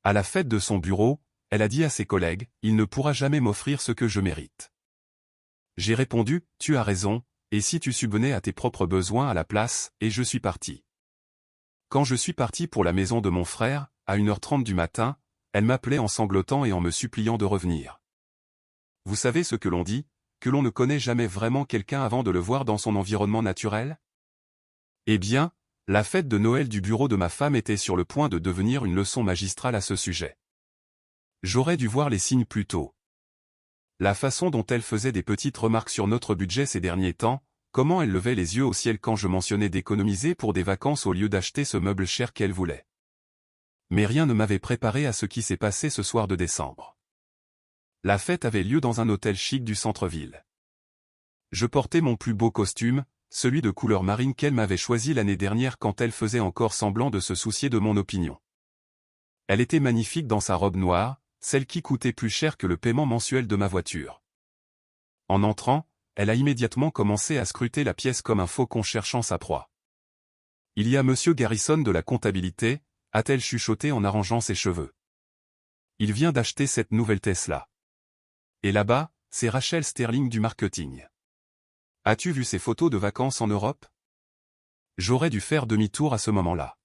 À la fête de son bureau, elle a dit à ses collègues, « Il ne pourra jamais m'offrir ce que je mérite. » J'ai répondu, « Tu as raison, et si tu subvenais à tes propres besoins à la place, et je suis parti. » Quand je suis parti pour la maison de mon frère, à 1h30 du matin, elle m'appelait en sanglotant et en me suppliant de revenir. Vous savez ce que l'on dit, que l'on ne connaît jamais vraiment quelqu'un avant de le voir dans son environnement naturel? Eh bien, la fête de Noël du bureau de ma femme était sur le point de devenir une leçon magistrale à ce sujet. J'aurais dû voir les signes plus tôt. La façon dont elle faisait des petites remarques sur notre budget ces derniers temps, comment elle levait les yeux au ciel quand je mentionnais d'économiser pour des vacances au lieu d'acheter ce meuble cher qu'elle voulait. Mais rien ne m'avait préparé à ce qui s'est passé ce soir de décembre. La fête avait lieu dans un hôtel chic du centre-ville. Je portais mon plus beau costume, celui de couleur marine qu'elle m'avait choisi l'année dernière quand elle faisait encore semblant de se soucier de mon opinion. Elle était magnifique dans sa robe noire, celle qui coûtait plus cher que le paiement mensuel de ma voiture. En entrant, elle a immédiatement commencé à scruter la pièce comme un faucon cherchant sa proie. « Il y a Monsieur Garrison de la comptabilité » a-t-elle chuchoté en arrangeant ses cheveux. « Il vient d'acheter cette nouvelle Tesla. Et là-bas, c'est Rachel Sterling du marketing. As-tu vu ces photos de vacances en Europe ?» J'aurais dû faire demi-tour à ce moment-là.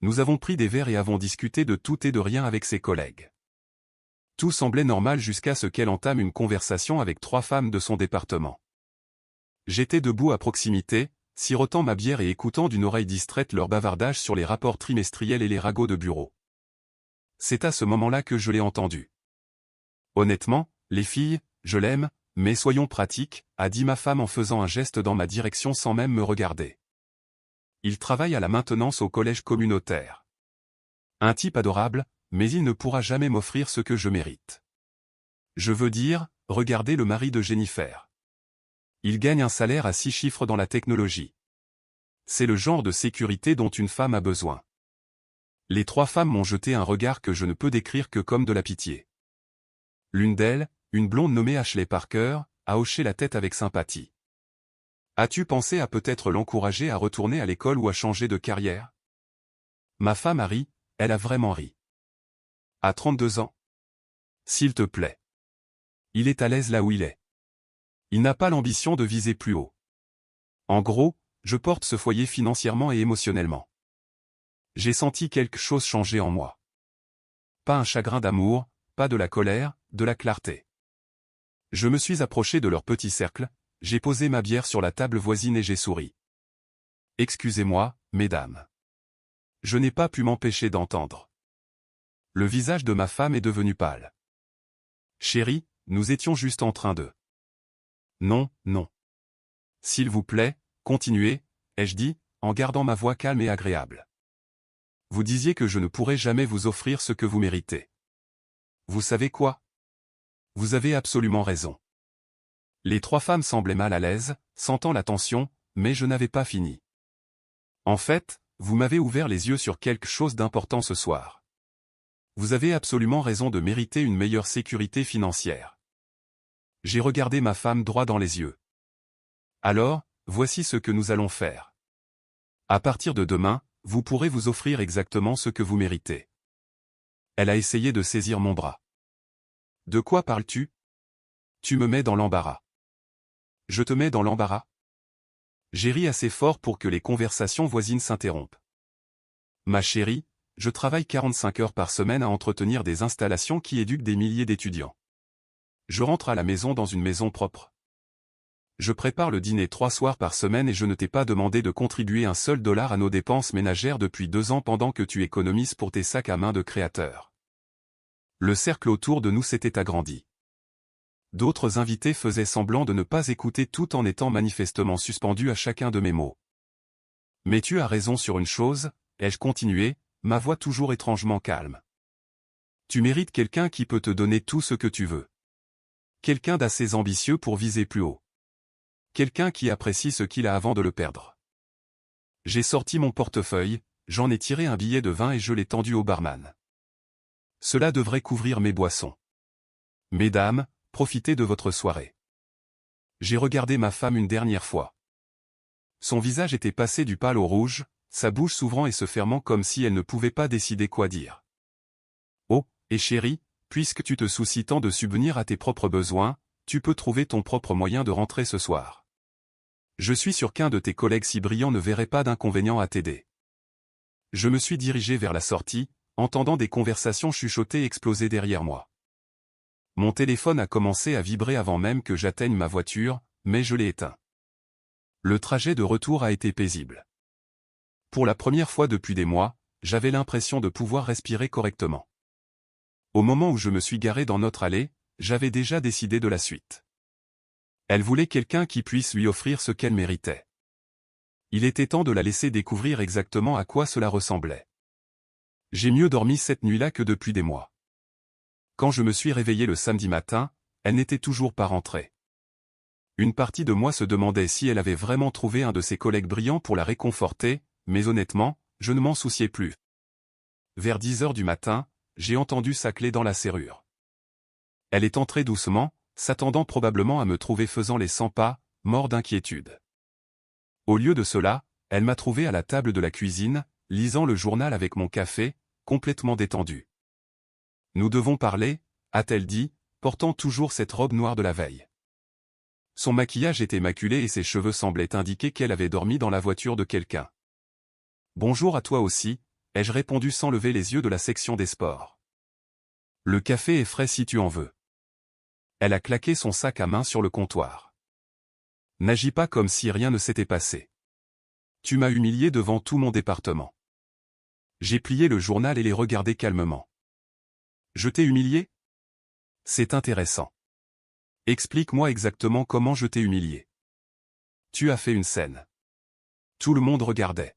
Nous avons pris des verres et avons discuté de tout et de rien avec ses collègues. Tout semblait normal jusqu'à ce qu'elle entame une conversation avec 3 femmes de son département. J'étais debout à proximité, sirotant ma bière et écoutant d'une oreille distraite leur bavardage sur les rapports trimestriels et les ragots de bureau. C'est à ce moment-là que je l'ai entendu. « Honnêtement, les filles, je l'aime, mais soyons pratiques, » a dit ma femme en faisant un geste dans ma direction sans même me regarder. Il travaille à la maintenance au collège communautaire. Un type adorable, mais il ne pourra jamais m'offrir ce que je mérite. Je veux dire, regardez le mari de Jennifer. Il gagne un salaire à 6 chiffres dans la technologie. C'est le genre de sécurité dont une femme a besoin. Les 3 femmes m'ont jeté un regard que je ne peux décrire que comme de la pitié. L'une d'elles, une blonde nommée Ashley Parker, a hoché la tête avec sympathie. As-tu pensé à peut-être l'encourager à retourner à l'école ou à changer de carrière? Ma femme a ri, elle a vraiment ri. À 32 ans? S'il te plaît. Il est à l'aise là où il est. Il n'a pas l'ambition de viser plus haut. En gros, je porte ce foyer financièrement et émotionnellement. J'ai senti quelque chose changer en moi. Pas un chagrin d'amour, pas de la colère, de la clarté. Je me suis approché de leur petit cercle, j'ai posé ma bière sur la table voisine et j'ai souri. Excusez-moi, mesdames. Je n'ai pas pu m'empêcher d'entendre. Le visage de ma femme est devenu pâle. Chérie, nous étions juste en train de... Non, non. S'il vous plaît, continuez, ai-je dit, en gardant ma voix calme et agréable. Vous disiez que je ne pourrais jamais vous offrir ce que vous méritez. Vous savez quoi? Vous avez absolument raison. Les 3 femmes semblaient mal à l'aise, sentant la tension, mais je n'avais pas fini. En fait, vous m'avez ouvert les yeux sur quelque chose d'important ce soir. Vous avez absolument raison de mériter une meilleure sécurité financière. J'ai regardé ma femme droit dans les yeux. Alors, voici ce que nous allons faire. À partir de demain, vous pourrez vous offrir exactement ce que vous méritez. Elle a essayé de saisir mon bras. De quoi parles-tu? Tu me mets dans l'embarras. Je te mets dans l'embarras? J'ai ri assez fort pour que les conversations voisines s'interrompent. Ma chérie, je travaille 45 heures par semaine à entretenir des installations qui éduquent des milliers d'étudiants. Je rentre à la maison dans une maison propre. Je prépare le dîner 3 soirs par semaine et je ne t'ai pas demandé de contribuer un seul dollar à nos dépenses ménagères depuis 2 ans pendant que tu économises pour tes sacs à main de créateur. Le cercle autour de nous s'était agrandi. D'autres invités faisaient semblant de ne pas écouter tout en étant manifestement suspendus à chacun de mes mots. Mais tu as raison sur une chose, ai-je continué, ma voix toujours étrangement calme. Tu mérites quelqu'un qui peut te donner tout ce que tu veux. Quelqu'un d'assez ambitieux pour viser plus haut. Quelqu'un qui apprécie ce qu'il a avant de le perdre. J'ai sorti mon portefeuille, j'en ai tiré un billet de 20 et je l'ai tendu au barman. Cela devrait couvrir mes boissons. Mesdames, profitez de votre soirée. J'ai regardé ma femme une dernière fois. Son visage était passé du pâle au rouge, sa bouche s'ouvrant et se fermant comme si elle ne pouvait pas décider quoi dire. Et chérie, puisque tu te soucies tant de subvenir à tes propres besoins, tu peux trouver ton propre moyen de rentrer ce soir. Je suis sûr qu'un de tes collègues si brillants ne verrait pas d'inconvénient à t'aider. Je me suis dirigé vers la sortie, entendant des conversations chuchotées exploser derrière moi. Mon téléphone a commencé à vibrer avant même que j'atteigne ma voiture, mais je l'ai éteint. Le trajet de retour a été paisible. Pour la première fois depuis des mois, j'avais l'impression de pouvoir respirer correctement. Au moment où je me suis garé dans notre allée, j'avais déjà décidé de la suite. Elle voulait quelqu'un qui puisse lui offrir ce qu'elle méritait. Il était temps de la laisser découvrir exactement à quoi cela ressemblait. J'ai mieux dormi cette nuit-là que depuis des mois. Quand je me suis réveillé le samedi matin, elle n'était toujours pas rentrée. Une partie de moi se demandait si elle avait vraiment trouvé un de ses collègues brillants pour la réconforter, mais honnêtement, je ne m'en souciais plus. Vers 10 heures du matin, j'ai entendu sa clé dans la serrure. Elle est entrée doucement, s'attendant probablement à me trouver faisant les 100 pas, mort d'inquiétude. Au lieu de cela, elle m'a trouvé à la table de la cuisine, lisant le journal avec mon café, complètement détendu. Nous devons parler, a-t-elle dit, portant toujours cette robe noire de la veille. Son maquillage était maculé et ses cheveux semblaient indiquer qu'elle avait dormi dans la voiture de quelqu'un. Bonjour à toi aussi, ai-je répondu sans lever les yeux de la section des sports. Le café est frais si tu en veux. Elle a claqué son sac à main sur le comptoir. N'agis pas comme si rien ne s'était passé. Tu m'as humilié devant tout mon département. J'ai plié le journal et l'ai regardé calmement. Je t'ai humilié? C'est intéressant. Explique-moi exactement comment je t'ai humilié. Tu as fait une scène. Tout le monde regardait.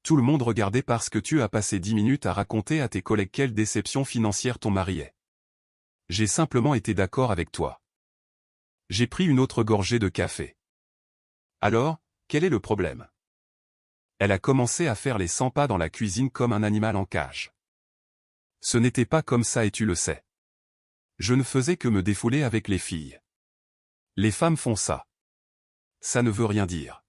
Tout le monde regardait parce que tu as passé 10 minutes à raconter à tes collègues quelle déception financière ton mari est. J'ai simplement été d'accord avec toi. J'ai pris une autre gorgée de café. Alors, quel est le problème? Elle a commencé à faire les 100 pas dans la cuisine comme un animal en cage. Ce n'était pas comme ça et tu le sais. Je ne faisais que me défouler avec les filles. Les femmes font ça. Ça ne veut rien dire.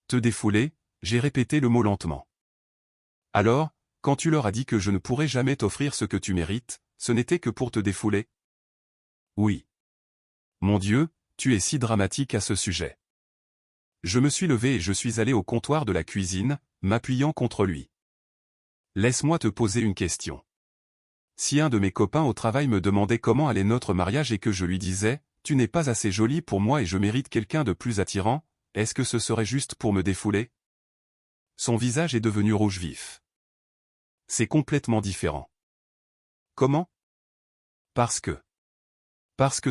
Te défouler, j'ai répété le mot lentement. Alors, quand tu leur as dit que je ne pourrais jamais t'offrir ce que tu mérites, ce n'était que pour te défouler? Oui. Mon Dieu, tu es si dramatique à ce sujet. Je me suis levé et je suis allé au comptoir de la cuisine, m'appuyant contre lui. Laisse-moi te poser une question. Si un de mes copains au travail me demandait comment allait notre mariage et que je lui disais, tu n'es pas assez jolie pour moi et je mérite quelqu'un de plus attirant, est-ce que ce serait juste pour me défouler? Son visage est devenu rouge vif. C'est complètement différent. Comment? Parce que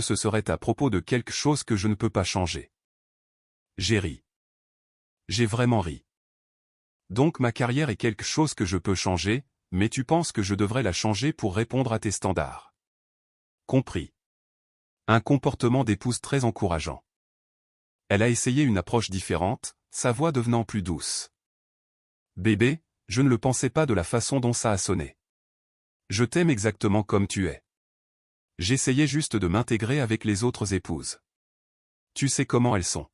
ce serait à propos de quelque chose que je ne peux pas changer. J'ai ri. J'ai vraiment ri. Donc ma carrière est quelque chose que je peux changer, mais tu penses que je devrais la changer pour répondre à tes standards. Compris. Un comportement d'épouse très encourageant. Elle a essayé une approche différente, sa voix devenant plus douce. Bébé, je ne le pensais pas de la façon dont ça a sonné. Je t'aime exactement comme tu es. J'essayais juste de m'intégrer avec les autres épouses. Tu sais comment elles sont.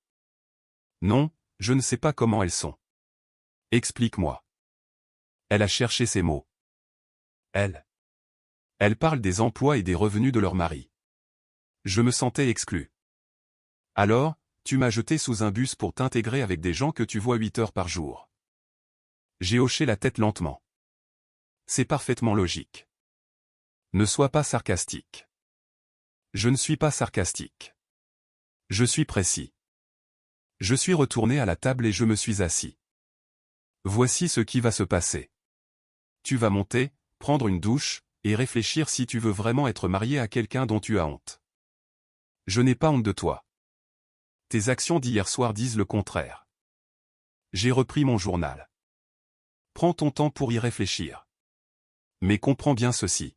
Non, je ne sais pas comment elles sont. Explique-moi. Elle a cherché ses mots. Elle parle des emplois et des revenus de leur mari. Je me sentais exclu. Alors, tu m'as jeté sous un bus pour t'intégrer avec des gens que tu vois 8 heures par jour. J'ai hoché la tête lentement. C'est parfaitement logique. Ne sois pas sarcastique. Je ne suis pas sarcastique. Je suis précis. Je suis retourné à la table et je me suis assis. Voici ce qui va se passer. Tu vas monter, prendre une douche, et réfléchir si tu veux vraiment être marié à quelqu'un dont tu as honte. Je n'ai pas honte de toi. Tes actions d'hier soir disent le contraire. J'ai repris mon journal. Prends ton temps pour y réfléchir. Mais comprends bien ceci.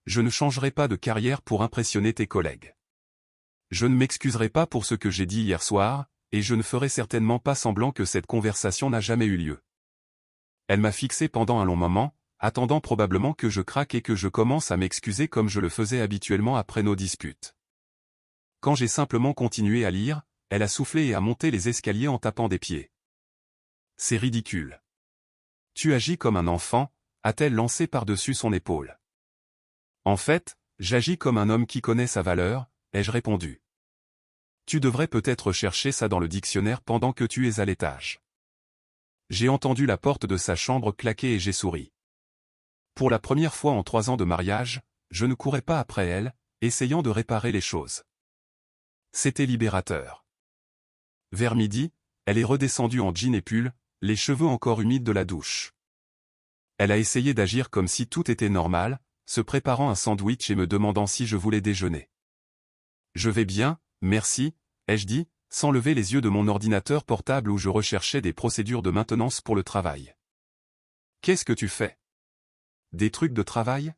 Je ne changerai pas de carrière pour impressionner tes collègues. Je ne m'excuserai pas pour ce que j'ai dit hier soir, et je ne ferai certainement pas semblant que cette conversation n'a jamais eu lieu. Elle m'a fixé pendant un long moment, attendant probablement que je craque et que je commence à m'excuser comme je le faisais habituellement après nos disputes. Quand j'ai simplement continué à lire, elle a soufflé et a monté les escaliers en tapant des pieds. C'est ridicule. Tu agis comme un enfant, a-t-elle lancé par-dessus son épaule. En fait, j'agis comme un homme qui connaît sa valeur, ai-je répondu. Tu devrais peut-être chercher ça dans le dictionnaire pendant que tu es à l'étage. J'ai entendu la porte de sa chambre claquer et j'ai souri. Pour la première fois en 3 ans de mariage, je ne courais pas après elle, essayant de réparer les choses. C'était libérateur. Vers midi, elle est redescendue en jean et pull, les cheveux encore humides de la douche. Elle a essayé d'agir comme si tout était normal, se préparant un sandwich et me demandant si je voulais déjeuner. Je vais bien, merci, ai-je dit, sans lever les yeux de mon ordinateur portable où je recherchais des procédures de maintenance pour le travail. Qu'est-ce que tu fais? Des trucs de travail?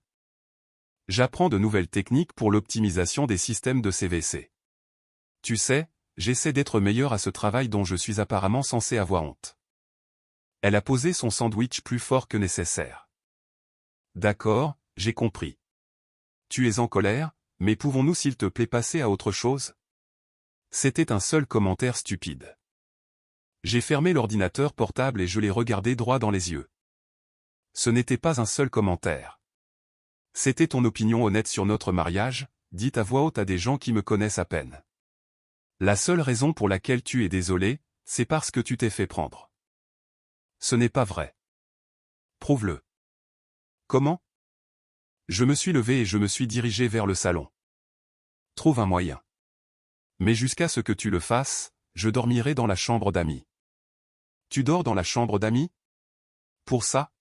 J'apprends de nouvelles techniques pour l'optimisation des systèmes de CVC. Tu sais, j'essaie d'être meilleur à ce travail dont je suis apparemment censé avoir honte. Elle a posé son sandwich plus fort que nécessaire. D'accord, j'ai compris. Tu es en colère, mais pouvons-nous s'il te plaît passer à autre chose? C'était un seul commentaire stupide. J'ai fermé l'ordinateur portable et je l'ai regardé droit dans les yeux. Ce n'était pas un seul commentaire. C'était ton opinion honnête sur notre mariage, dite à voix haute à des gens qui me connaissent à peine. La seule raison pour laquelle tu es désolé, c'est parce que tu t'es fait prendre. Ce n'est pas vrai. Prouve-le. Comment? Je me suis levé et je me suis dirigé vers le salon. Trouve un moyen. Mais jusqu'à ce que tu le fasses, je dormirai dans la chambre d'amis. Tu dors dans la chambre d'amis? Pour ça?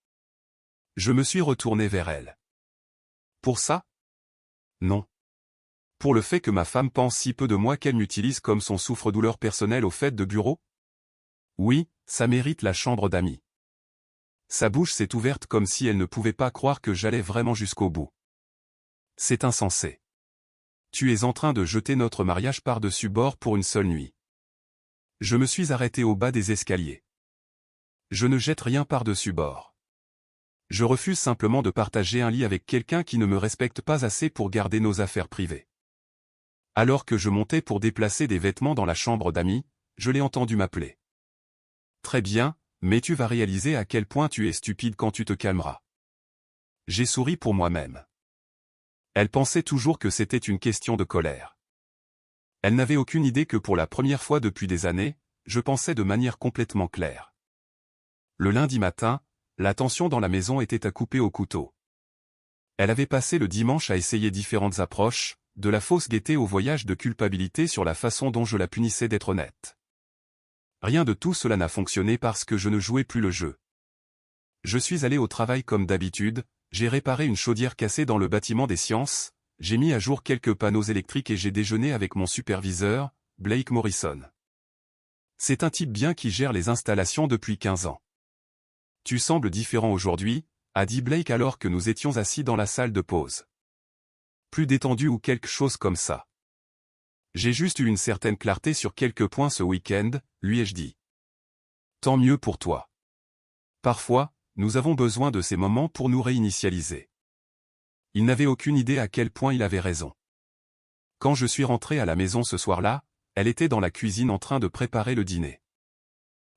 Je me suis retourné vers elle. Pour ça? Non. Pour le fait que ma femme pense si peu de moi qu'elle m'utilise comme son souffre-douleur personnel au fait de bureau? Oui, ça mérite la chambre d'amis. Sa bouche s'est ouverte comme si elle ne pouvait pas croire que j'allais vraiment jusqu'au bout. C'est insensé. Tu es en train de jeter notre mariage par-dessus bord pour une seule nuit. Je me suis arrêté au bas des escaliers. Je ne jette rien par-dessus bord. Je refuse simplement de partager un lit avec quelqu'un qui ne me respecte pas assez pour garder nos affaires privées. Alors que je montais pour déplacer des vêtements dans la chambre d'amis, je l'ai entendu m'appeler. Très bien, mais tu vas réaliser à quel point tu es stupide quand tu te calmeras. J'ai souri pour moi-même. Elle pensait toujours que c'était une question de colère. Elle n'avait aucune idée que pour la première fois depuis des années, je pensais de manière complètement claire. Le lundi matin, la tension dans la maison était à couper au couteau. Elle avait passé le dimanche à essayer différentes approches, de la fausse gaieté au voyage de culpabilité sur la façon dont je la punissais d'être honnête. Rien de tout cela n'a fonctionné parce que je ne jouais plus le jeu. Je suis allé au travail comme d'habitude, j'ai réparé une chaudière cassée dans le bâtiment des sciences, j'ai mis à jour quelques panneaux électriques et j'ai déjeuné avec mon superviseur, Blake Morrison. C'est un type bien qui gère les installations depuis 15 ans. Tu sembles différent aujourd'hui, a dit Blake alors que nous étions assis dans la salle de pause. Plus détendu ou quelque chose comme ça. J'ai juste eu une certaine clarté sur quelques points ce week-end, lui ai-je dit. Tant mieux pour toi. Parfois, nous avons besoin de ces moments pour nous réinitialiser. Il n'avait aucune idée à quel point il avait raison. Quand je suis rentré à la maison ce soir-là, elle était dans la cuisine en train de préparer le dîner.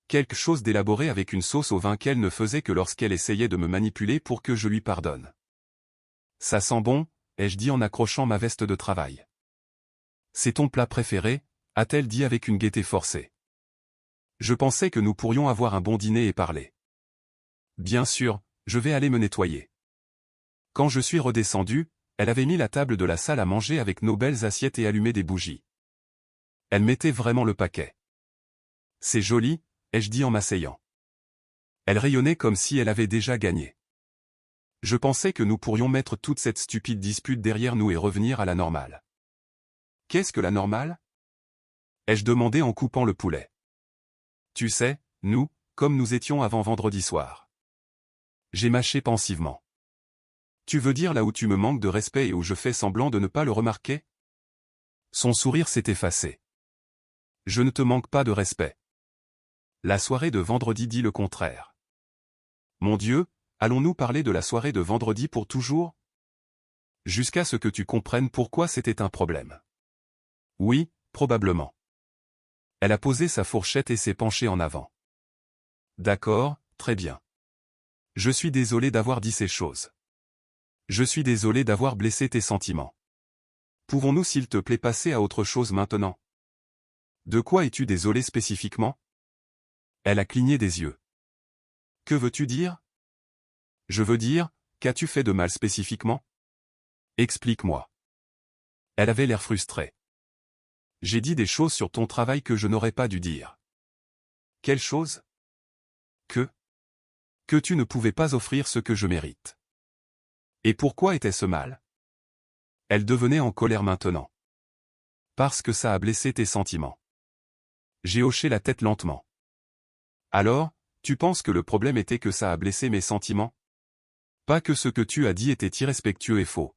Quelque chose d'élaboré avec une sauce au vin qu'elle ne faisait que lorsqu'elle essayait de me manipuler pour que je lui pardonne. Ça sent bon, ai-je dit en accrochant ma veste de travail. C'est ton plat préféré, a-t-elle dit avec une gaieté forcée. Je pensais que nous pourrions avoir un bon dîner et parler. Bien sûr, je vais aller me nettoyer. Quand je suis redescendu, elle avait mis la table de la salle à manger avec nos belles assiettes et allumé des bougies. Elle mettait vraiment le paquet. C'est joli, ai-je dit en m'asseyant. Elle rayonnait comme si elle avait déjà gagné. Je pensais que nous pourrions mettre toute cette stupide dispute derrière nous et revenir à la normale. Qu'est-ce que la normale? Ai-je demandé en coupant le poulet. Tu sais, nous, comme nous étions avant vendredi soir. J'ai mâché pensivement. Tu veux dire là où tu me manques de respect et où je fais semblant de ne pas le remarquer? Son sourire s'est effacé. Je ne te manque pas de respect. La soirée de vendredi dit le contraire. Mon Dieu, allons-nous parler de la soirée de vendredi pour toujours? Jusqu'à ce que tu comprennes pourquoi c'était un problème. Oui, probablement. Elle a posé sa fourchette et s'est penchée en avant. D'accord, très bien. Je suis désolé d'avoir dit ces choses. Je suis désolé d'avoir blessé tes sentiments. Pouvons-nous s'il te plaît passer à autre chose maintenant? De quoi es-tu désolé spécifiquement? Elle a cligné des yeux. Que veux-tu dire? Je veux dire, qu'as-tu fait de mal spécifiquement? Explique-moi. Elle avait l'air frustrée. J'ai dit des choses sur ton travail que je n'aurais pas dû dire. Quelles choses? Que tu ne pouvais pas offrir ce que je mérite. Et pourquoi était-ce mal? Elle devenait en colère maintenant. Parce que ça a blessé tes sentiments. J'ai hoché la tête lentement. Alors, tu penses que le problème était que ça a blessé mes sentiments? Pas que ce que tu as dit était irrespectueux et faux.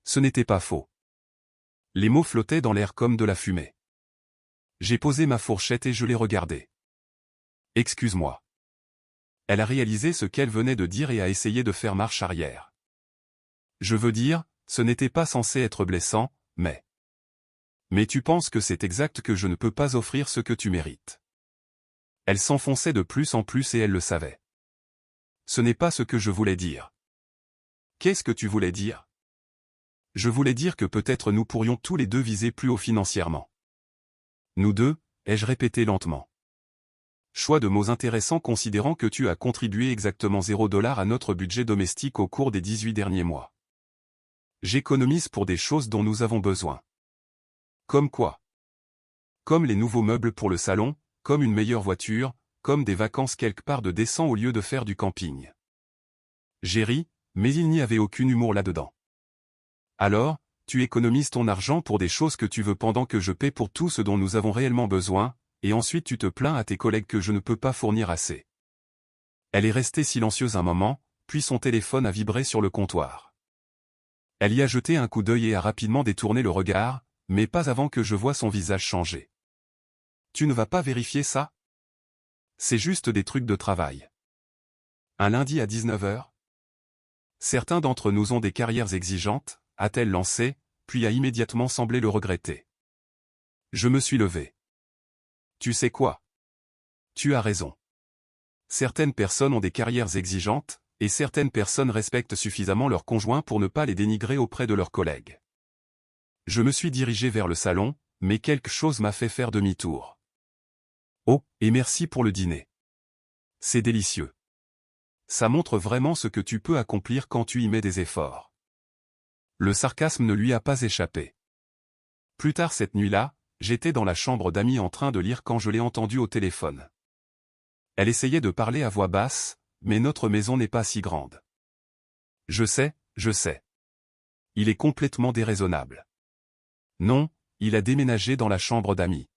Ce n'était pas faux. Les mots flottaient dans l'air comme de la fumée. J'ai posé ma fourchette et je l'ai regardée. Excuse-moi. Elle a réalisé ce qu'elle venait de dire et a essayé de faire marche arrière. Je veux dire, ce n'était pas censé être blessant, mais... Mais tu penses que c'est exact que je ne peux pas offrir ce que tu mérites. Elle s'enfonçait de plus en plus et elle le savait. Ce n'est pas ce que je voulais dire. Qu'est-ce que tu voulais dire? Je voulais dire que peut-être nous pourrions tous les deux viser plus haut financièrement. Nous deux, ai-je répété lentement. Choix de mots intéressants considérant que tu as contribué exactement $0 à notre budget domestique au cours des 18 derniers mois. J'économise pour des choses dont nous avons besoin. Comme quoi? Comme les nouveaux meubles pour le salon, comme une meilleure voiture, comme des vacances quelque part de décent au lieu de faire du camping. J'ai ri, mais il n'y avait aucun humour là-dedans. Alors, tu économises ton argent pour des choses que tu veux pendant que je paie pour tout ce dont nous avons réellement besoin, et ensuite tu te plains à tes collègues que je ne peux pas fournir assez. Elle est restée silencieuse un moment, puis son téléphone a vibré sur le comptoir. Elle y a jeté un coup d'œil et a rapidement détourné le regard, mais pas avant que je voie son visage changer. Tu ne vas pas vérifier ça? C'est juste des trucs de travail. Un lundi à 19 h? Certains d'entre nous ont des carrières exigeantes, a-t-elle lancé, puis a immédiatement semblé le regretter. Je me suis levé. Tu sais quoi? Tu as raison. Certaines personnes ont des carrières exigeantes, et certaines personnes respectent suffisamment leurs conjoints pour ne pas les dénigrer auprès de leurs collègues. Je me suis dirigé vers le salon, mais quelque chose m'a fait faire demi-tour. Oh, et merci pour le dîner. C'est délicieux. Ça montre vraiment ce que tu peux accomplir quand tu y mets des efforts. Le sarcasme ne lui a pas échappé. Plus tard cette nuit-là, j'étais dans la chambre d'Amy en train de lire quand je l'ai entendue au téléphone. Elle essayait de parler à voix basse, mais notre maison n'est pas si grande. Je sais. Il est complètement déraisonnable. Non, il a déménagé dans la chambre d'Amy.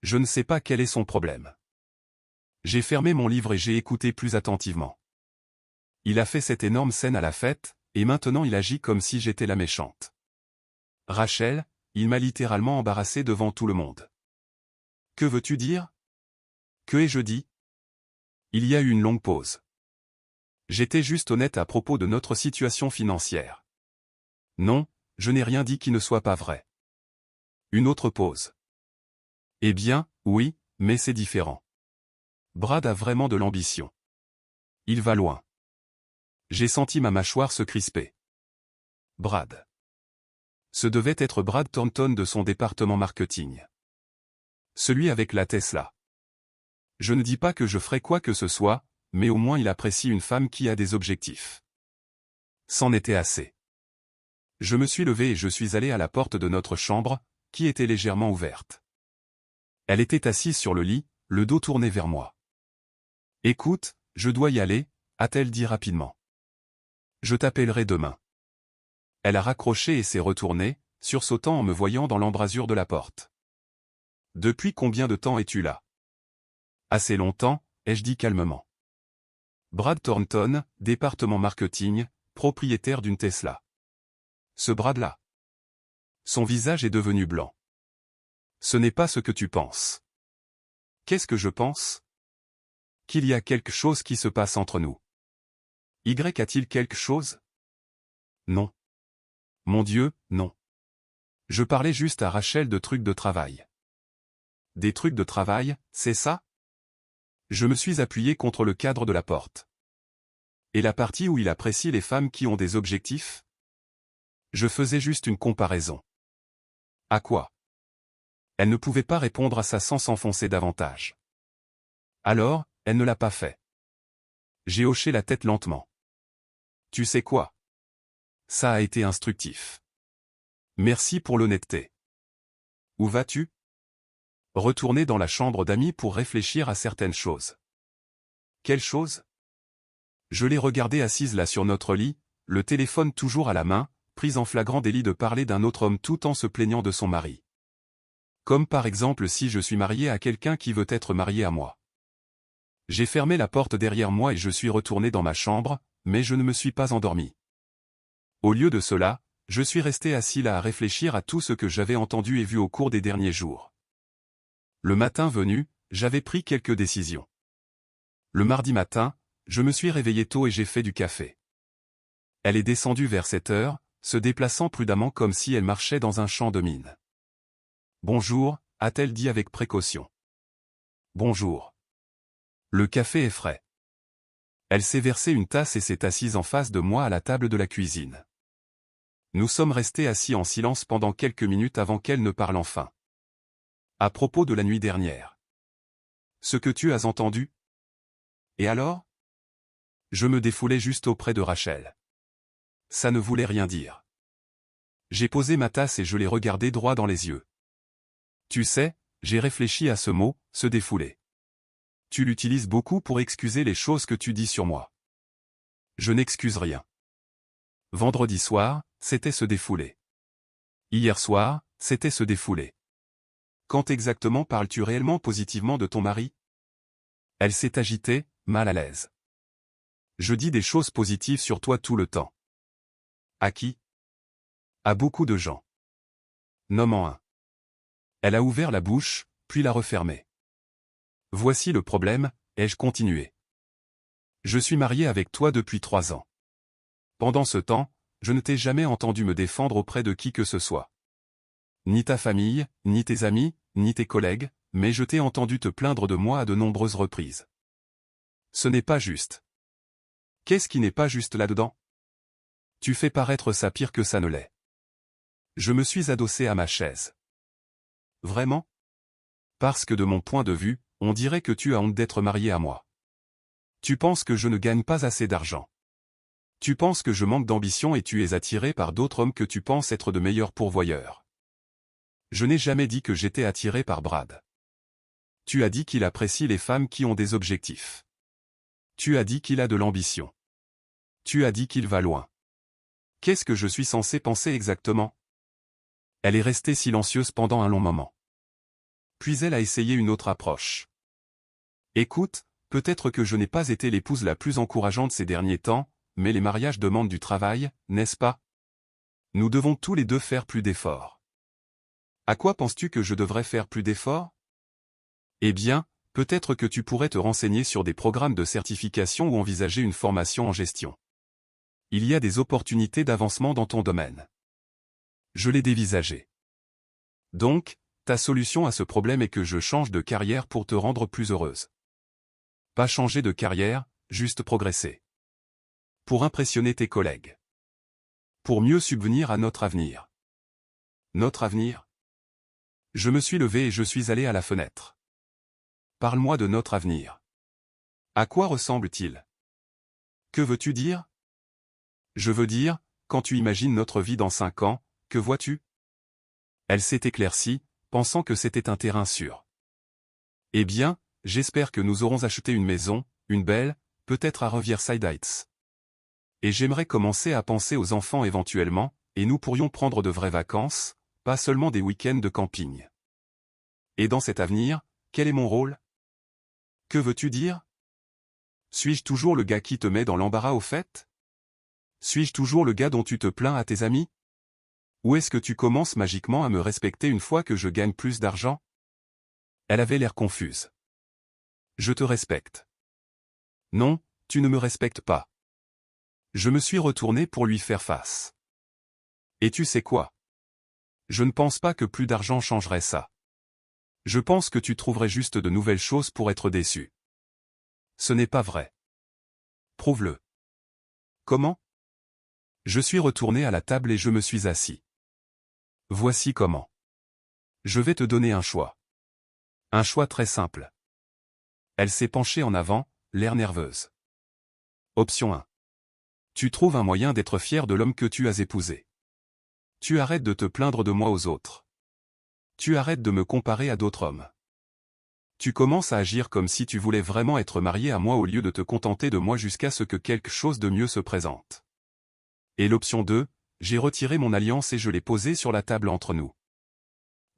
Je ne sais pas quel est son problème. J'ai fermé mon livre et j'ai écouté plus attentivement. Il a fait cette énorme scène à la fête, et maintenant il agit comme si j'étais la méchante. Rachel, il m'a littéralement embarrassé devant tout le monde. Que veux-tu dire? Que ai-je dit? Il y a eu une longue pause. J'étais juste honnête à propos de notre situation financière. Non, je n'ai rien dit qui ne soit pas vrai. Une autre pause. Eh bien, oui, mais c'est différent. Brad a vraiment de l'ambition. Il va loin. J'ai senti ma mâchoire se crisper. Brad. Ce devait être Brad Thornton de son département marketing. Celui avec la Tesla. Je ne dis pas que je ferai quoi que ce soit, mais au moins il apprécie une femme qui a des objectifs. C'en était assez. Je me suis levé et je suis allé à la porte de notre chambre, qui était légèrement ouverte. Elle était assise sur le lit, le dos tourné vers moi. « Écoute, je dois y aller », a-t-elle dit rapidement. « Je t'appellerai demain. » Elle a raccroché et s'est retournée, sursautant en me voyant dans l'embrasure de la porte. « Depuis combien de temps es-tu là? » Assez longtemps, ai-je dit calmement. Brad Thornton, département marketing, propriétaire d'une Tesla. Ce Brad-là. Son visage est devenu blanc. Ce n'est pas ce que tu penses. Qu'est-ce que je pense? Qu'il y a quelque chose qui se passe entre nous. Y a-t-il quelque chose? Non. Mon Dieu, non. Je parlais juste à Rachel de trucs de travail. Des trucs de travail, c'est ça? Je me suis appuyé contre le cadre de la porte. Et la partie où il apprécie les femmes qui ont des objectifs? Je faisais juste une comparaison. À quoi? Elle ne pouvait pas répondre à ça sans s'enfoncer davantage. Alors, elle ne l'a pas fait. J'ai hoché la tête lentement. Tu sais quoi? Ça a été instructif. Merci pour l'honnêteté. Où vas-tu? Retourner dans la chambre d'amis pour réfléchir à certaines choses. Quelles choses? Je l'ai regardée assise là sur notre lit, le téléphone toujours à la main, prise en flagrant délit de parler d'un autre homme tout en se plaignant de son mari. Comme par exemple si je suis marié à quelqu'un qui veut être marié à moi. J'ai fermé la porte derrière moi et je suis retourné dans ma chambre, mais je ne me suis pas endormi. Au lieu de cela, je suis resté assis là à réfléchir à tout ce que j'avais entendu et vu au cours des derniers jours. Le matin venu, j'avais pris quelques décisions. Le mardi matin, je me suis réveillé tôt et j'ai fait du café. Elle est descendue vers 7 heures, se déplaçant prudemment comme si elle marchait dans un champ de mine. « Bonjour », a-t-elle dit avec précaution. « Bonjour. Le café est frais. » Elle s'est versé une tasse et s'est assise en face de moi à la table de la cuisine. Nous sommes restés assis en silence pendant quelques minutes avant qu'elle ne parle enfin. À propos de la nuit dernière. Ce que tu as entendu? Et alors? Je me défoulais juste auprès de Rachel. Ça ne voulait rien dire. J'ai posé ma tasse et je l'ai regardée droit dans les yeux. Tu sais, j'ai réfléchi à ce mot, se défouler. Tu l'utilises beaucoup pour excuser les choses que tu dis sur moi. Je n'excuse rien. Vendredi soir, c'était se défouler. Hier soir, c'était se défouler. Quand exactement parles-tu réellement positivement de ton mari? Elle s'est agitée, mal à l'aise. Je dis des choses positives sur toi tout le temps. À qui? À beaucoup de gens. Nomme-en un. Elle a ouvert la bouche, puis l'a refermée. Voici le problème, ai-je continué. Je suis marié avec toi depuis 3 ans. Pendant ce temps, je ne t'ai jamais entendu me défendre auprès de qui que ce soit. Ni ta famille, ni tes amis, ni tes collègues, mais je t'ai entendu te plaindre de moi à de nombreuses reprises. Ce n'est pas juste. Qu'est-ce qui n'est pas juste là-dedans? Tu fais paraître ça pire que ça ne l'est. Je me suis adossé à ma chaise. Vraiment? Parce que de mon point de vue, on dirait que tu as honte d'être marié à moi. Tu penses que je ne gagne pas assez d'argent. Tu penses que je manque d'ambition et tu es attiré par d'autres hommes que tu penses être de meilleurs pourvoyeurs. Je n'ai jamais dit que j'étais attiré par Brad. Tu as dit qu'il apprécie les femmes qui ont des objectifs. Tu as dit qu'il a de l'ambition. Tu as dit qu'il va loin. Qu'est-ce que je suis censé penser exactement? Elle est restée silencieuse pendant un long moment. Puis elle a essayé une autre approche. Écoute, peut-être que je n'ai pas été l'épouse la plus encourageante ces derniers temps, mais les mariages demandent du travail, n'est-ce pas? Nous devons tous les deux faire plus d'efforts. À quoi penses-tu que je devrais faire plus d'efforts? Eh bien, peut-être que tu pourrais te renseigner sur des programmes de certification ou envisager une formation en gestion. Il y a des opportunités d'avancement dans ton domaine. Je l'ai dévisagé. Donc, ta solution à ce problème est que je change de carrière pour te rendre plus heureuse. Pas changer de carrière, juste progresser. Pour impressionner tes collègues. Pour mieux subvenir à notre avenir. Notre avenir? Je me suis levé et je suis allé à la fenêtre. Parle-moi de notre avenir. À quoi ressemble-t-il? Que veux-tu dire? Je veux dire, quand tu imagines notre vie dans 5 ans, que vois-tu? Elle s'est éclaircie, pensant que c'était un terrain sûr. Eh bien, j'espère que nous aurons acheté une maison, une belle, peut-être à Riverside Heights. Et j'aimerais commencer à penser aux enfants éventuellement, et nous pourrions prendre de vraies vacances, pas seulement des week-ends de camping. Et dans cet avenir, quel est mon rôle? Que veux-tu dire? Suis-je toujours le gars qui te met dans l'embarras au fait? Suis-je toujours le gars dont tu te plains à tes amis? Ou est-ce que tu commences magiquement à me respecter une fois que je gagne plus d'argent? Elle avait l'air confuse. Je te respecte. Non, tu ne me respectes pas. Je me suis retourné pour lui faire face. Et tu sais quoi? Je ne pense pas que plus d'argent changerait ça. Je pense que tu trouverais juste de nouvelles choses pour être déçu. Ce n'est pas vrai. Prouve-le. Comment? Je suis retourné à la table et je me suis assis. Voici comment. Je vais te donner un choix. Un choix très simple. Elle s'est penchée en avant, l'air nerveuse. Option 1. Tu trouves un moyen d'être fier de l'homme que tu as épousé. Tu arrêtes de te plaindre de moi aux autres. Tu arrêtes de me comparer à d'autres hommes. Tu commences à agir comme si tu voulais vraiment être marié à moi au lieu de te contenter de moi jusqu'à ce que quelque chose de mieux se présente. Et l'option 2, j'ai retiré mon alliance et je l'ai posée sur la table entre nous.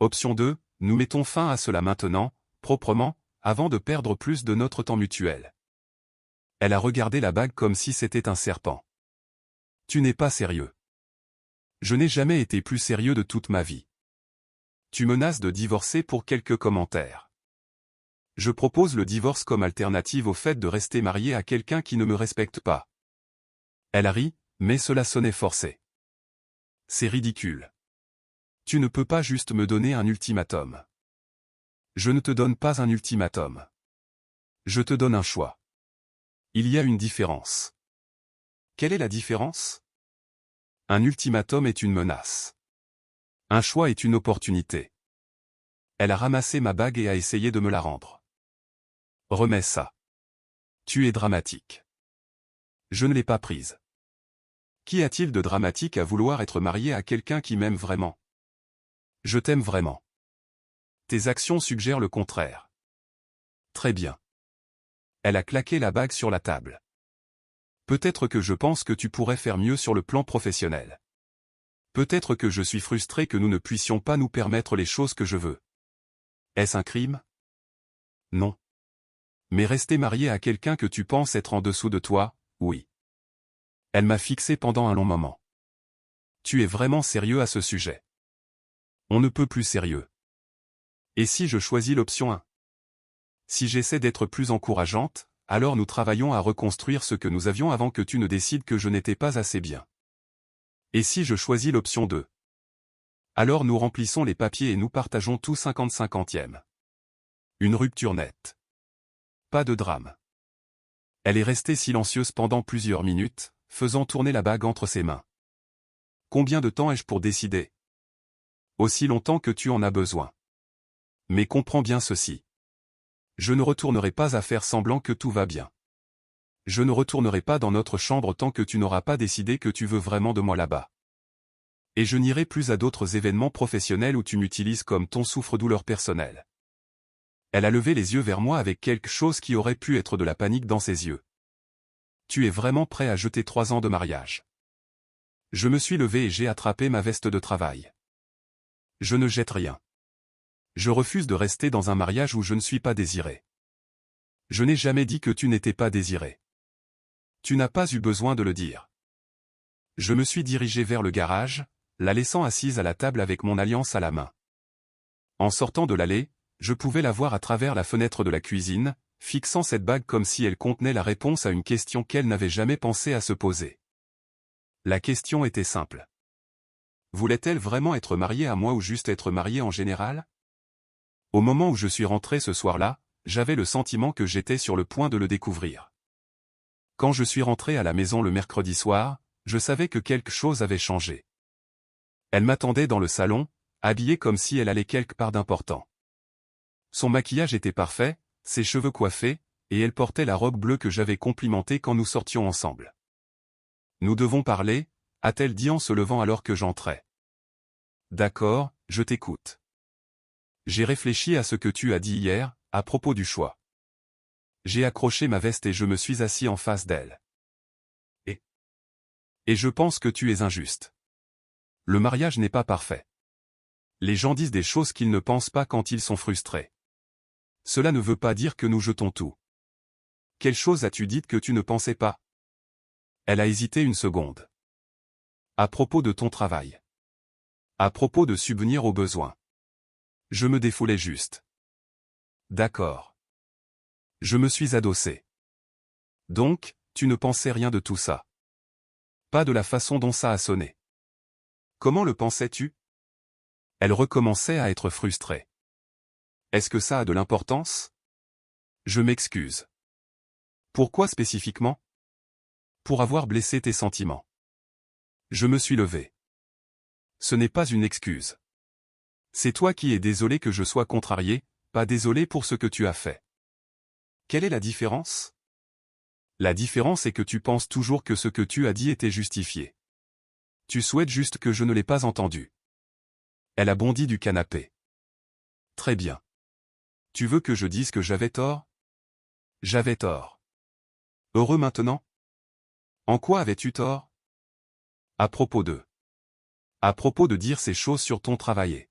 Option 2, nous mettons fin à cela maintenant, proprement, avant de perdre plus de notre temps mutuel. Elle a regardé la bague comme si c'était un serpent. Tu n'es pas sérieux. Je n'ai jamais été plus sérieux de toute ma vie. Tu menaces de divorcer pour quelques commentaires. Je propose le divorce comme alternative au fait de rester marié à quelqu'un qui ne me respecte pas. Elle a ri, mais cela sonnait forcé. C'est ridicule. Tu ne peux pas juste me donner un ultimatum. Je ne te donne pas un ultimatum. Je te donne un choix. Il y a une différence. Quelle est la différence? Un ultimatum est une menace. Un choix est une opportunité. Elle a ramassé ma bague et a essayé de me la rendre. Remets ça. Tu es dramatique. Je ne l'ai pas prise. Qu'y a-t-il de dramatique à vouloir être marié à quelqu'un qui m'aime vraiment? Je t'aime vraiment. Tes actions suggèrent le contraire. Très bien. Elle a claqué la bague sur la table. Peut-être que je pense que tu pourrais faire mieux sur le plan professionnel. Peut-être que je suis frustré que nous ne puissions pas nous permettre les choses que je veux. Est-ce un crime? Non. Mais rester marié à quelqu'un que tu penses être en dessous de toi, oui. Elle m'a fixé pendant un long moment. Tu es vraiment sérieux à ce sujet? On ne peut plus sérieux. Et si je choisis l'option 1? Si j'essaie d'être plus encourageante, alors nous travaillons à reconstruire ce que nous avions avant que tu ne décides que je n'étais pas assez bien. Et si je choisis l'option 2? Alors nous remplissons les papiers et nous partageons tout 50-50e. Une rupture nette. Pas de drame. Elle est restée silencieuse pendant plusieurs minutes, faisant tourner la bague entre ses mains. Combien de temps ai-je pour décider? Aussi longtemps que tu en as besoin. Mais comprends bien ceci. Je ne retournerai pas à faire semblant que tout va bien. Je ne retournerai pas dans notre chambre tant que tu n'auras pas décidé que tu veux vraiment de moi là-bas. Et je n'irai plus à d'autres événements professionnels où tu m'utilises comme ton souffre-douleur personnel. Elle a levé les yeux vers moi avec quelque chose qui aurait pu être de la panique dans ses yeux. Tu es vraiment prêt à jeter 3 ans de mariage? Je me suis levé et j'ai attrapé ma veste de travail. Je ne jette rien. Je refuse de rester dans un mariage où je ne suis pas désiré. Je n'ai jamais dit que tu n'étais pas désiré. Tu n'as pas eu besoin de le dire. Je me suis dirigé vers le garage, la laissant assise à la table avec mon alliance à la main. En sortant de l'allée, je pouvais la voir à travers la fenêtre de la cuisine, fixant cette bague comme si elle contenait la réponse à une question qu'elle n'avait jamais pensé à se poser. La question était simple. Voulait-elle vraiment être mariée à moi ou juste être mariée en général? Au moment où je suis rentré ce soir-là, j'avais le sentiment que j'étais sur le point de le découvrir. Quand je suis rentré à la maison le mercredi soir, je savais que quelque chose avait changé. Elle m'attendait dans le salon, habillée comme si elle allait quelque part d'important. Son maquillage était parfait, ses cheveux coiffés, et elle portait la robe bleue que j'avais complimentée quand nous sortions ensemble. Nous devons parler, a-t-elle dit en se levant alors que j'entrais. D'accord, je t'écoute. J'ai réfléchi à ce que tu as dit hier, à propos du choix. J'ai accroché ma veste et je me suis assis en face d'elle. Et je pense que tu es injuste. Le mariage n'est pas parfait. Les gens disent des choses qu'ils ne pensent pas quand ils sont frustrés. Cela ne veut pas dire que nous jetons tout. Quelle chose as-tu dite que tu ne pensais pas? Elle a hésité une seconde. À propos de ton travail. À propos de subvenir aux besoins. Je me défoulais juste. D'accord. Je me suis adossé. Donc, tu ne pensais rien de tout ça. Pas de la façon dont ça a sonné. Comment le pensais-tu? Elle recommençait à être frustrée. Est-ce que ça a de l'importance? Je m'excuse. Pourquoi spécifiquement? pour avoir blessé tes sentiments. Je me suis levé. Ce n'est pas une excuse. C'est toi qui es désolé que je sois contrarié, pas désolé pour ce que tu as fait. Quelle est la différence? La différence est que tu penses toujours que ce que tu as dit était justifié. Tu souhaites juste que je ne l'ai pas entendu. Elle a bondi du canapé. Très bien. Tu veux que je dise que j'avais tort? J'avais tort. Heureux maintenant? En quoi avais-tu tort? À propos de. À propos de dire ces choses sur ton travail.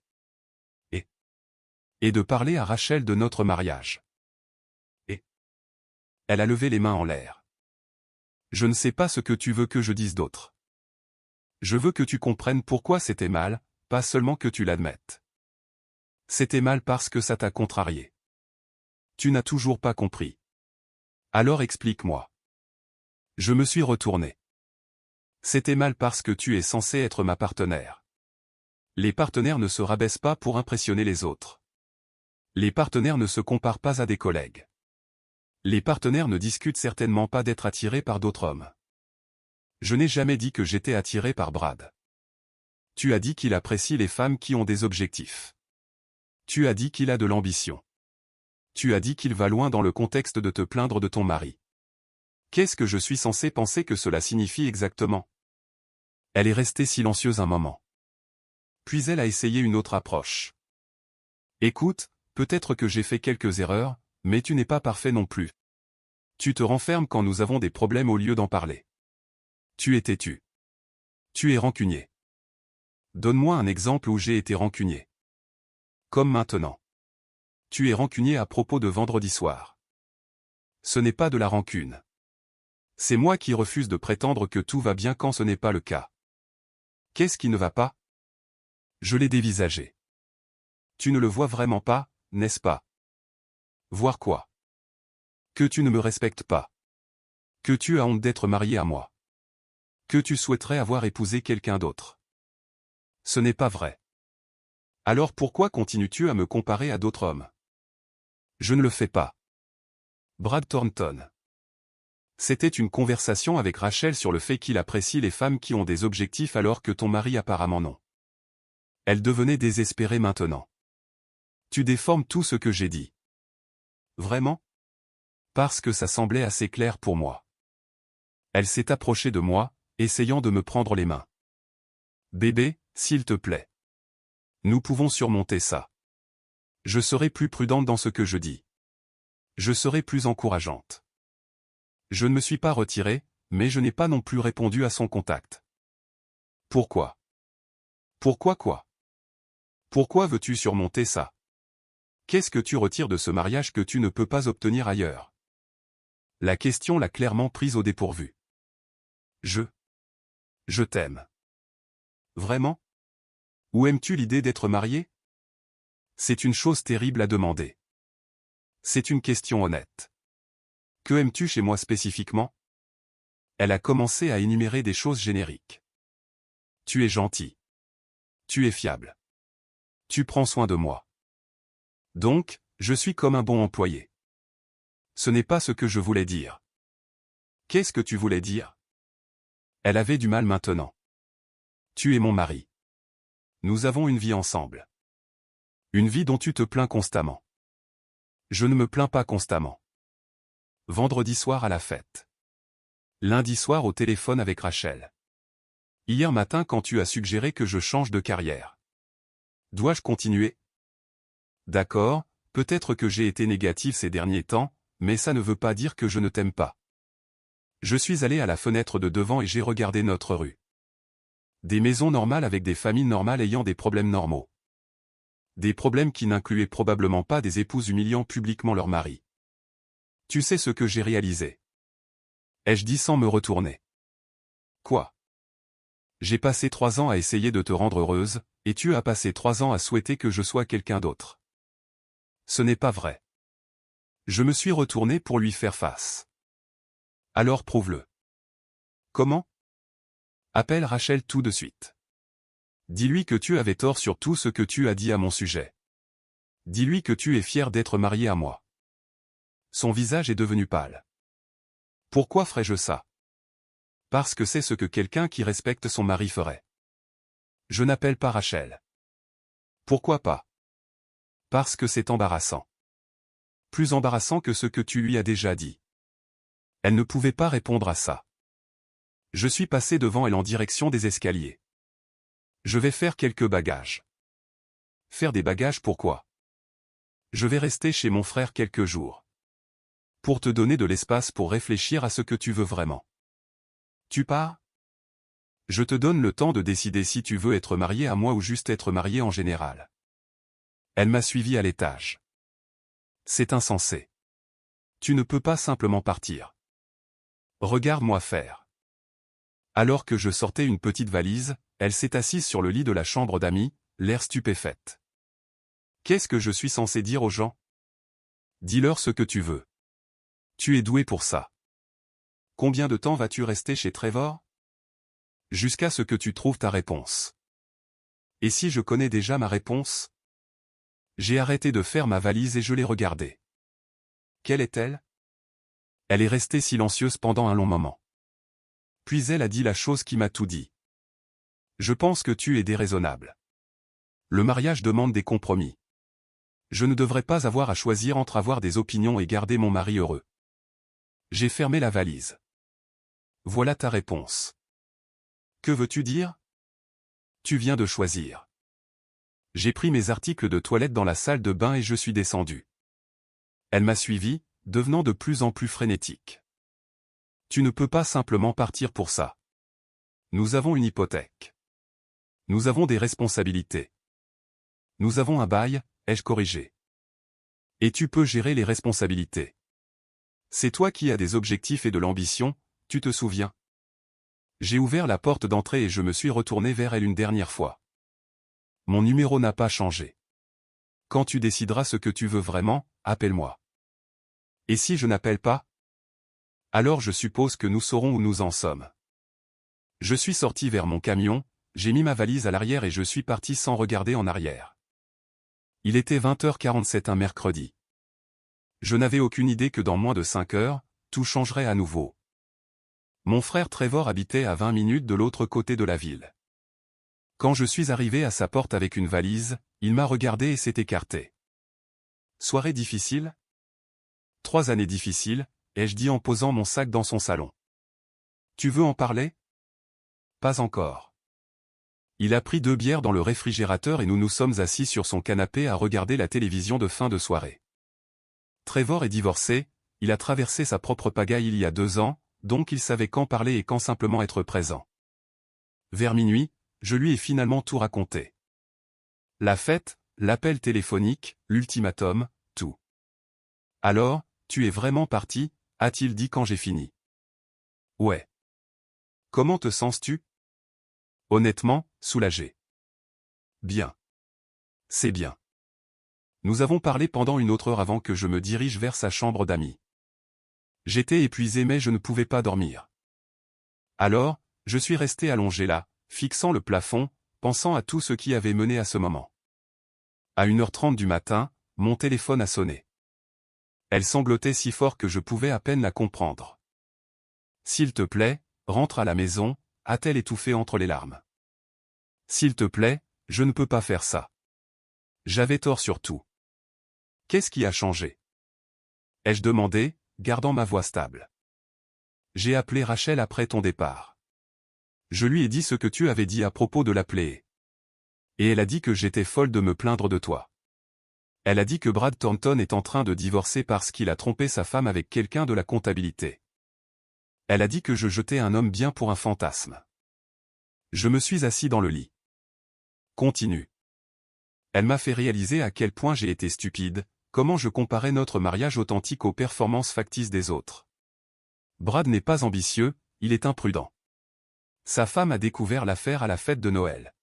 Et de parler à Rachel de notre mariage. Et. Elle a levé les mains en l'air. Je ne sais pas ce que tu veux que je dise d'autre. Je veux que tu comprennes pourquoi c'était mal, pas seulement que tu l'admettes. C'était mal parce que ça t'a contrarié. Tu n'as toujours pas compris. Alors explique-moi. Je me suis retourné. C'était mal parce que tu es censé être ma partenaire. Les partenaires ne se rabaissent pas pour impressionner les autres. Les partenaires ne se comparent pas à des collègues. Les partenaires ne discutent certainement pas d'être attirés par d'autres hommes. Je n'ai jamais dit que j'étais attiré par Brad. Tu as dit qu'il apprécie les femmes qui ont des objectifs. Tu as dit qu'il a de l'ambition. Tu as dit qu'il va loin dans le contexte de te plaindre de ton mari. Qu'est-ce que je suis censé penser que cela signifie exactement? Elle est restée silencieuse un moment. Puis elle a essayé une autre approche. Écoute, peut-être que j'ai fait quelques erreurs, mais tu n'es pas parfait non plus. Tu te renfermes quand nous avons des problèmes au lieu d'en parler. Tu es têtu. Tu es rancunier. Donne-moi un exemple où j'ai été rancunier. Comme maintenant. Tu es rancunier à propos de vendredi soir. Ce n'est pas de la rancune. C'est moi qui refuse de prétendre que tout va bien quand ce n'est pas le cas. Qu'est-ce qui ne va pas? Je l'ai dévisagé. Tu ne le vois vraiment pas, n'est-ce pas? Voir quoi? Que tu ne me respectes pas. Que tu as honte d'être marié à moi. Que tu souhaiterais avoir épousé quelqu'un d'autre. Ce n'est pas vrai. Alors pourquoi continues-tu à me comparer à d'autres hommes? Je ne le fais pas. Brad Thornton. C'était une conversation avec Rachel sur le fait qu'il apprécie les femmes qui ont des objectifs alors que ton mari apparemment non. Elle devenait désespérée maintenant. Tu déformes tout ce que j'ai dit. Vraiment? Parce que ça semblait assez clair pour moi. Elle s'est approchée de moi, essayant de me prendre les mains. Bébé, s'il te plaît. Nous pouvons surmonter ça. Je serai plus prudente dans ce que je dis. Je serai plus encourageante. Je ne me suis pas retiré, mais je n'ai pas non plus répondu à son contact. Pourquoi? Pourquoi quoi? Pourquoi veux-tu surmonter ça? Qu'est-ce que tu retires de ce mariage que tu ne peux pas obtenir ailleurs? La question l'a clairement prise au dépourvu. Je t'aime. Vraiment? Ou aimes-tu l'idée d'être marié? C'est une chose terrible à demander. C'est une question honnête. Que aimes-tu chez moi spécifiquement? Elle a commencé à énumérer des choses génériques. Tu es gentil. Tu es fiable. Tu prends soin de moi. Donc, je suis comme un bon employé. Ce n'est pas ce que je voulais dire. Qu'est-ce que tu voulais dire? Elle avait du mal maintenant. Tu es mon mari. Nous avons une vie ensemble. Une vie dont tu te plains constamment. Je ne me plains pas constamment. Vendredi soir à la fête. Lundi soir au téléphone avec Rachel. Hier matin quand tu as suggéré que je change de carrière. Dois-je continuer? D'accord, peut-être que j'ai été négatif ces derniers temps, mais ça ne veut pas dire que je ne t'aime pas. Je suis allé à la fenêtre de devant et j'ai regardé notre rue. Des maisons normales avec des familles normales ayant des problèmes normaux. Des problèmes qui n'incluaient probablement pas des épouses humiliant publiquement leur mari. Tu sais ce que j'ai réalisé? Ai-je dit sans me retourner. Quoi? J'ai passé 3 ans à essayer de te rendre heureuse, et tu as passé 3 ans à souhaiter que je sois quelqu'un d'autre. Ce n'est pas vrai. Je me suis retourné pour lui faire face. Alors prouve-le. Comment? Appelle Rachel tout de suite. Dis-lui que tu avais tort sur tout ce que tu as dit à mon sujet. Dis-lui que tu es fier d'être marié à moi. Son visage est devenu pâle. Pourquoi ferais-je ça? Parce que c'est ce que quelqu'un qui respecte son mari ferait. Je n'appelle pas Rachel. Pourquoi pas? Parce que c'est embarrassant. Plus embarrassant que ce que tu lui as déjà dit. Elle ne pouvait pas répondre à ça. Je suis passé devant elle en direction des escaliers. Je vais faire quelques bagages. Faire des bagages pourquoi? Je vais rester chez mon frère quelques jours. Pour te donner de l'espace pour réfléchir à ce que tu veux vraiment. Tu pars? Je te donne le temps de décider si tu veux être marié à moi ou juste être marié en général. Elle m'a suivi à l'étage. C'est insensé. Tu ne peux pas simplement partir. Regarde-moi faire. Alors que je sortais une petite valise, elle s'est assise sur le lit de la chambre d'amis, l'air stupéfaite. Qu'est-ce que je suis censé dire aux gens? Dis-leur ce que tu veux. Tu es doué pour ça. Combien de temps vas-tu rester chez Trevor? Jusqu'à ce que tu trouves ta réponse. Et si je connais déjà ma réponse? J'ai arrêté de faire ma valise et je l'ai regardée. Quelle est-elle? Elle est restée silencieuse pendant un long moment. Puis elle a dit la chose qui m'a tout dit. Je pense que tu es déraisonnable. Le mariage demande des compromis. Je ne devrais pas avoir à choisir entre avoir des opinions et garder mon mari heureux. J'ai fermé la valise. Voilà ta réponse. Que veux-tu dire? Tu viens de choisir. J'ai pris mes articles de toilette dans la salle de bain et je suis descendu. Elle m'a suivi, devenant de plus en plus frénétique. Tu ne peux pas simplement partir pour ça. Nous avons une hypothèque. Nous avons des responsabilités. Nous avons un bail, ai-je corrigé. Et tu peux gérer les responsabilités. C'est toi qui as des objectifs et de l'ambition, tu te souviens? J'ai ouvert la porte d'entrée et je me suis retourné vers elle une dernière fois. Mon numéro n'a pas changé. Quand tu décideras ce que tu veux vraiment, appelle-moi. Et si je n'appelle pas? Alors je suppose que nous saurons où nous en sommes. Je suis sorti vers mon camion, j'ai mis ma valise à l'arrière et je suis parti sans regarder en arrière. Il était 20h47 un mercredi. Je n'avais aucune idée que dans moins de 5 heures, tout changerait à nouveau. Mon frère Trevor habitait à 20 minutes de l'autre côté de la ville. Quand je suis arrivé à sa porte avec une valise, il m'a regardé et s'est écarté. Soirée difficile? 3 années difficiles, ai-je dit en posant mon sac dans son salon. Tu veux en parler? Pas encore. Il a pris 2 bières dans le réfrigérateur et nous nous sommes assis sur son canapé à regarder la télévision de fin de soirée. Trevor est divorcé, il a traversé sa propre pagaille il y a 2 ans, donc il savait quand parler et quand simplement être présent. Vers minuit, je lui ai finalement tout raconté. La fête, l'appel téléphonique, l'ultimatum, tout. Alors, tu es vraiment parti, a-t-il dit quand j'ai fini. Ouais. Comment te sens-tu? Honnêtement, soulagé. Bien. C'est bien. Nous avons parlé pendant une autre heure avant que je me dirige vers sa chambre d'amis. J'étais épuisé mais je ne pouvais pas dormir. Alors, je suis resté allongé là, fixant le plafond, pensant à tout ce qui avait mené à ce moment. À 1h30 du matin, mon téléphone a sonné. Elle sanglotait si fort que je pouvais à peine la comprendre. S'il te plaît, rentre à la maison, a-t-elle étouffé entre les larmes. S'il te plaît, je ne peux pas faire ça. J'avais tort sur tout. Qu'est-ce qui a changé? Ai-je demandé, gardant ma voix stable. J'ai appelé Rachel après ton départ. Je lui ai dit ce que tu avais dit à propos de l'appeler. Et elle a dit que j'étais folle de me plaindre de toi. Elle a dit que Brad Thornton est en train de divorcer parce qu'il a trompé sa femme avec quelqu'un de la comptabilité. Elle a dit que je jetais un homme bien pour un fantasme. Je me suis assis dans le lit. Continue. Elle m'a fait réaliser à quel point j'ai été stupide, comment je comparais notre mariage authentique aux performances factices des autres. Brad n'est pas ambitieux, il est imprudent. Sa femme a découvert l'affaire à la fête de Noël.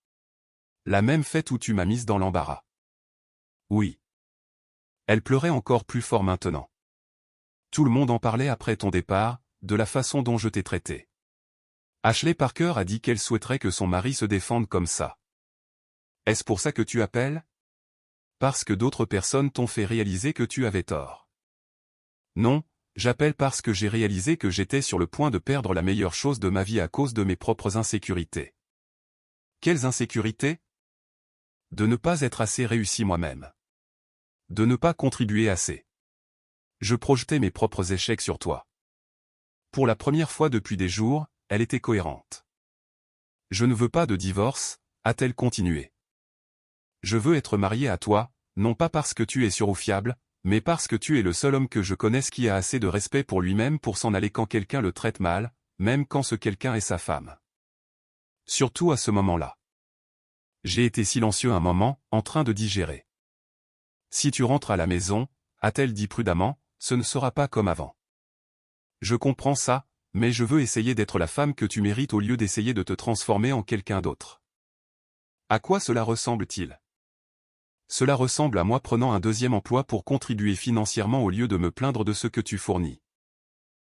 La même fête où tu m'as mise dans l'embarras. Oui. Elle pleurait encore plus fort maintenant. Tout le monde en parlait après ton départ, de la façon dont je t'ai traité. Ashley Parker a dit qu'elle souhaiterait que son mari se défende comme ça. Est-ce pour ça que tu appelles? Parce que d'autres personnes t'ont fait réaliser que tu avais tort. Non, J'appelle parce que j'ai réalisé que j'étais sur le point de perdre la meilleure chose de ma vie à cause de mes propres insécurités. Quelles insécurités? De ne pas être assez réussi moi-même. De ne pas contribuer assez. Je projetais mes propres échecs sur toi. Pour la première fois depuis des jours, elle était cohérente. Je ne veux pas de divorce, a-t-elle continué. Je veux être mariée à toi, non pas parce que tu es sûr ou fiable, mais parce que tu es le seul homme que je connaisse qui a assez de respect pour lui-même pour s'en aller quand quelqu'un le traite mal, même quand ce quelqu'un est sa femme. Surtout à ce moment-là. J'ai été silencieux un moment, en train de digérer. Si tu rentres à la maison, a-t-elle dit prudemment, ce ne sera pas comme avant. Je comprends ça, mais je veux essayer d'être la femme que tu mérites au lieu d'essayer de te transformer en quelqu'un d'autre. À quoi cela ressemble-t-il? Cela ressemble à moi prenant un deuxième emploi pour contribuer financièrement au lieu de me plaindre de ce que tu fournis.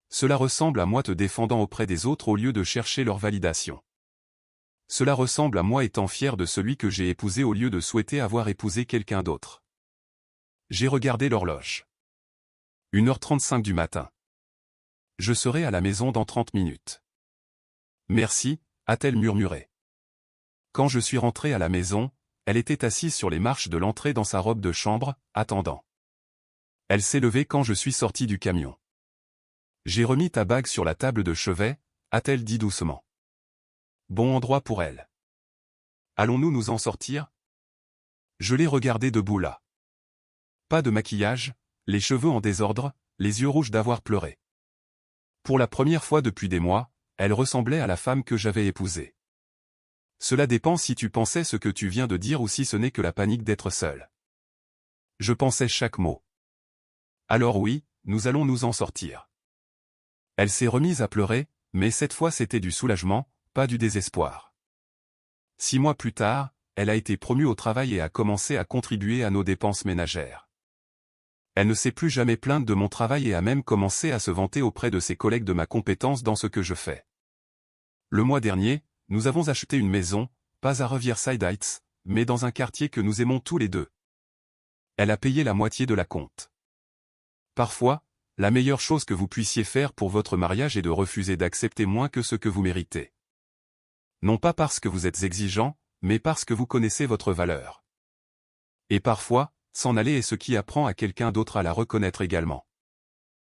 Cela ressemble à moi te défendant auprès des autres au lieu de chercher leur validation. Cela ressemble à moi étant fier de celui que j'ai épousé au lieu de souhaiter avoir épousé quelqu'un d'autre. J'ai regardé l'horloge. 1h35 du matin. Je serai à la maison dans 30 minutes. Merci, a-t-elle murmuré. Quand je suis rentré à la maison, elle était assise sur les marches de l'entrée dans sa robe de chambre, attendant. Elle s'est levée quand je suis sorti du camion. J'ai remis ta bague sur la table de chevet, a-t-elle dit doucement. Bon endroit pour elle. Allons-nous nous en sortir? Je l'ai regardée debout là. Pas de maquillage, les cheveux en désordre, les yeux rouges d'avoir pleuré. Pour la première fois depuis des mois, elle ressemblait à la femme que j'avais épousée. Cela dépend si tu pensais ce que tu viens de dire ou si ce n'est que la panique d'être seul. Je pensais chaque mot. Alors oui, nous allons nous en sortir. Elle s'est remise à pleurer, mais cette fois c'était du soulagement, pas du désespoir. 6 mois plus tard, elle a été promue au travail et a commencé à contribuer à nos dépenses ménagères. Elle ne s'est plus jamais plainte de mon travail et a même commencé à se vanter auprès de ses collègues de ma compétence dans ce que je fais. Le mois dernier, nous avons acheté une maison, pas à Riverside Heights, mais dans un quartier que nous aimons tous les deux. Elle a payé la moitié de la compte. Parfois, la meilleure chose que vous puissiez faire pour votre mariage est de refuser d'accepter moins que ce que vous méritez. Non pas parce que vous êtes exigeant, mais parce que vous connaissez votre valeur. Et parfois, s'en aller est ce qui apprend à quelqu'un d'autre à la reconnaître également.